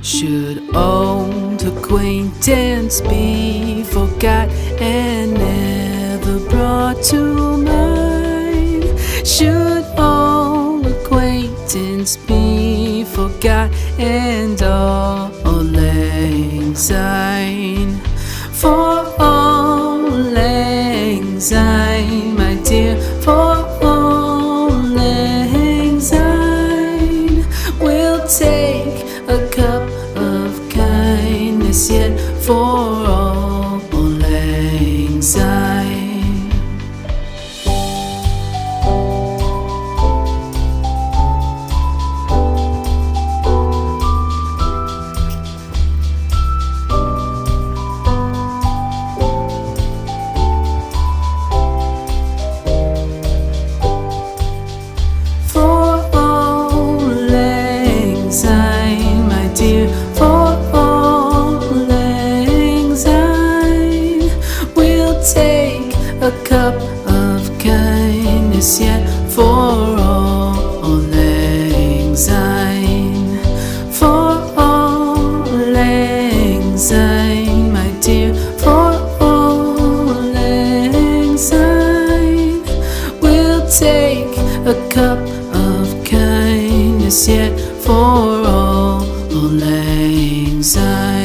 Should old acquaintance be forgot and never brought to mind? Should old acquaintance be forgot and all lang syne? For all lang syne, my dear, for all lang syne, we'll take a cup of kindness yet for all lang syne. Take a cup of kindness yet for all lang syne. For all lang syne, my dear, for all lang syne, we'll take a cup of kindness yet for all lang syne.